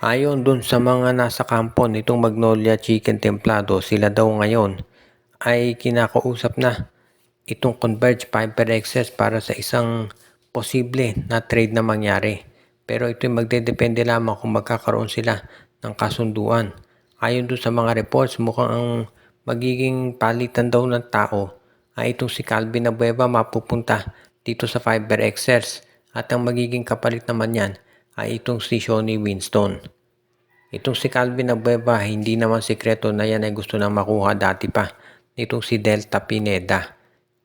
Ayon dun sa mga nasa kampo nitong Magnolia Chicken Templado, sila daw ngayon ay kinakausap na itong Converge HyperXS para sa isang posible na trade na mangyari. Pero ito'y magdedepende lamang kung magkakaroon sila ng kasunduan. Ayon dun sa mga reports, mukhang ang magiging palitan daw ng tao ay itong si Calvin Abueva mapupunta dito sa HyperXS at ang magiging kapalit naman yan ay itong si Shawnee Winston. Itong si Calvin Abueva, hindi naman sikreto na yan ay gusto nang makuha dati pa nitong si Delta Pineda.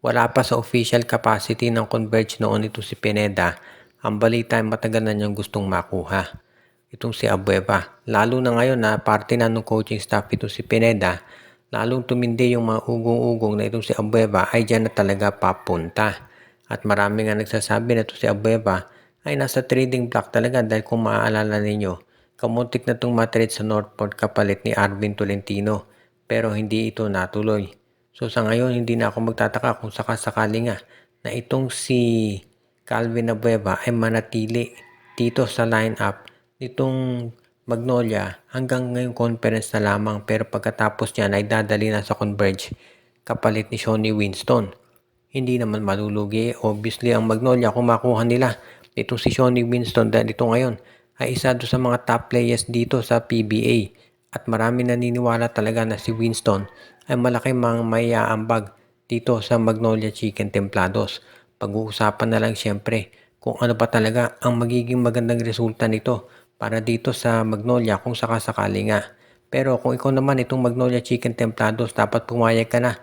Wala pa sa official capacity ng Converge noon itong si Pineda. Ang balita ay matagal na niyang gustong makuha itong si Abueva. Lalo na ngayon na parte na ng coaching staff itong si Pineda, lalong tumindi yung mga ugong-ugong na itong si Abueva ay dyan na talaga papunta. At marami nga nagsasabi na itong si Abueva ay nasa trading block talaga dahil kung maaalala ninyo, kamuntik na itong matrade sa Northport kapalit ni Arvin Tolentino pero hindi ito natuloy. So sa ngayon hindi na ako magtataka kung sakasakali nga na itong si Calvin Abueva ay manatili dito sa lineup nitong Magnolia hanggang ngayong conference na lamang, pero pagkatapos niyan ay dadali na sa Converge kapalit ni Shawnee Winston. Hindi naman malulugi obviously ang Magnolia kung makuha nila itong si Shawnee Winston dahil ito ngayon ay isa doon sa mga top players dito sa PBA at marami naniniwala talaga na si Winston ay malaki mang maiaambag dito sa Magnolia Chicken Templados. Pag-uusapan na lang siyempre kung ano pa talaga ang magiging magandang resulta nito para dito sa Magnolia kung sakasakali nga. Pero kung ikaw naman itong Magnolia Chicken Templados, dapat pumayag ka na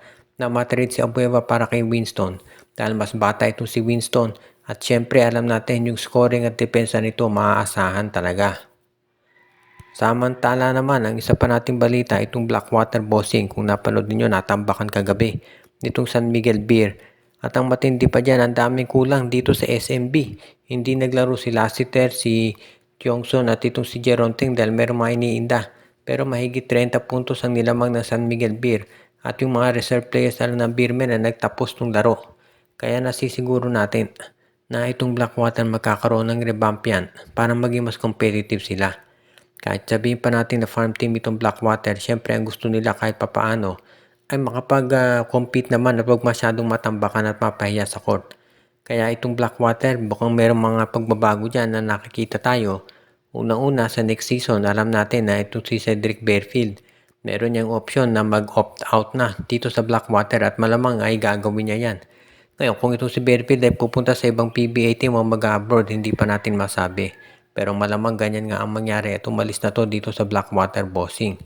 matrade si Abueva para kay Winston dahil mas bata itong si Winston at syempre alam natin yung scoring at depensa nito maaasahan talaga. Samantala naman, ang isa pa nating balita, itong Blackwater Bossing, kung napanood niyo natambakan kagabi nitong San Miguel Beer. At ang matindi pa dyan, ang daming kulang dito sa SMB. Hindi naglaro si Lassiter, si Kyongson at itong si Jeronting dahil meron mga iniinda. Pero mahigit 30 puntos ang nilamang ng San Miguel Beer at yung mga reserve players na ng Beermen na nagtapos ng laro. Kaya nasisiguro natin na itong Blackwater magkakaroon ng revamp yan para maging mas competitive sila. Kahit sabihin pa natin na farm team itong Blackwater, syempre ang gusto nila kahit papaano ay makapag-compete naman at huwag masyadong matambakan at mapahiya sa court. Kaya itong Blackwater, bukang merong mga pagbabago dyan na nakikita tayo. Unang-una sa next season, alam natin na itong si Cedric Bearfield, meron niyang option na mag-opt out na dito sa Blackwater at malamang ay gagawin niya yan. Ngayon, kung itong si Bearfield ay pupunta sa ibang PBA team o mag-abroad, hindi pa natin masabi. Pero malamang ganyan nga ang mangyari at umalis na to dito sa Blackwater Bossing.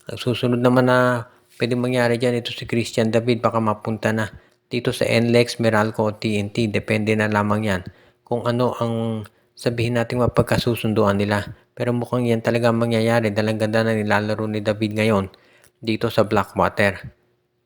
Ang susunod naman na pwedeng mangyari dyan, ito si Christian David, baka mapunta na dito sa NLEX, Meralco o TNT. Depende na lamang yan kung ano ang sabihin natin mapagkasusunduan nila. Pero mukhang yan talaga mangyayari dahil ang ganda na nilalaro ni David ngayon dito sa Blackwater.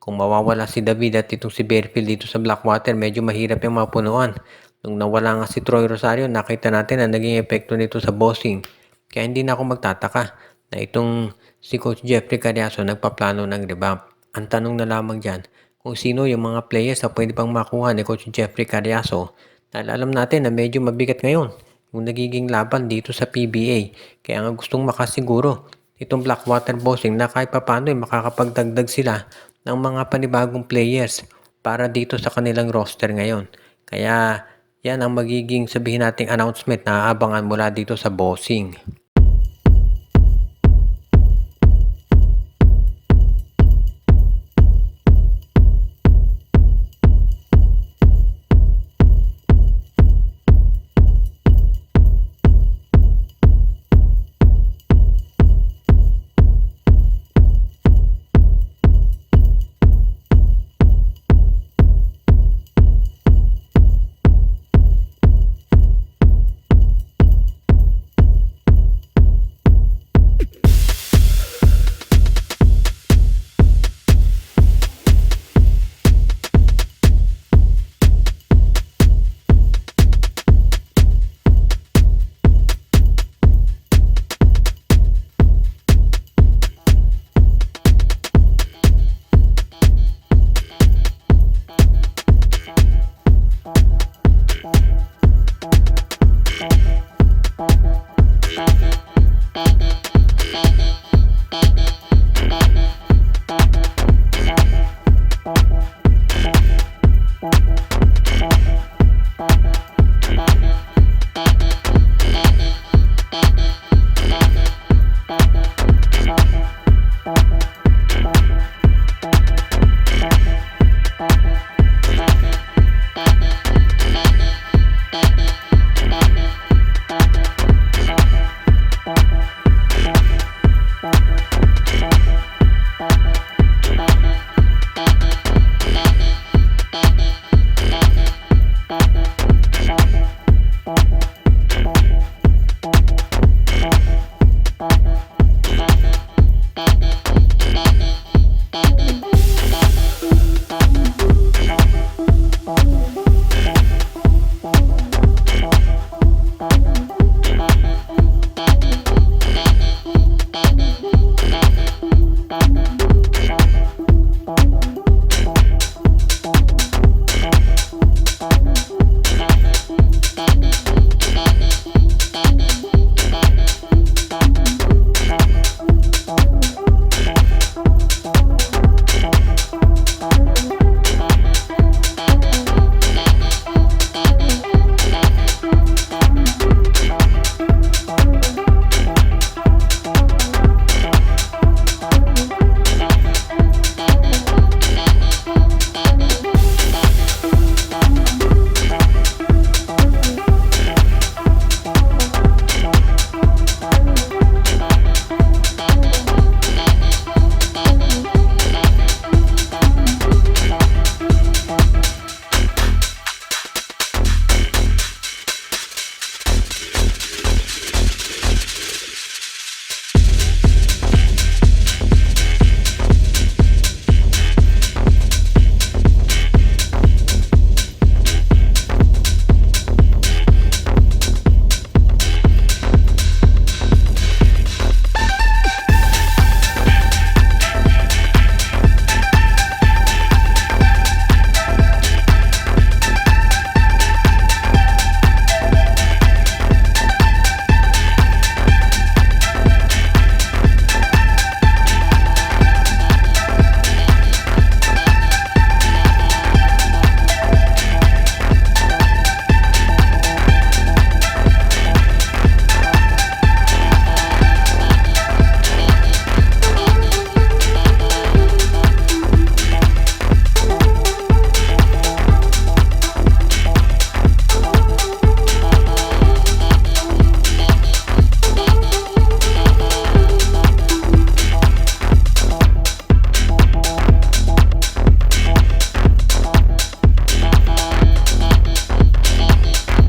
Kung mawawala si David at itong si Bearfield dito sa Blackwater, medyo mahirap yung mapunuan. Nung nawala nga si Troy Rosario, nakita natin na naging epekto nito sa bossing. Kaya hindi na ako magtataka na itong si Coach Jeffrey Cariaso nagpaplano ng revamp. Ang tanong na lamang dyan, kung sino yung mga players na pwede pang makuha ni Coach Jeffrey Cariaso. Dahil alam natin na medyo mabigat ngayon yung nagiging laban dito sa PBA. Kaya nga gustong makasiguro itong Blackwater Bossing na kahit papano makakapagdagdag sila ng mga panibagong players para dito sa kanilang roster ngayon. Kaya yan ang magiging sabihin nating announcement na aabangan mula dito sa Bossing.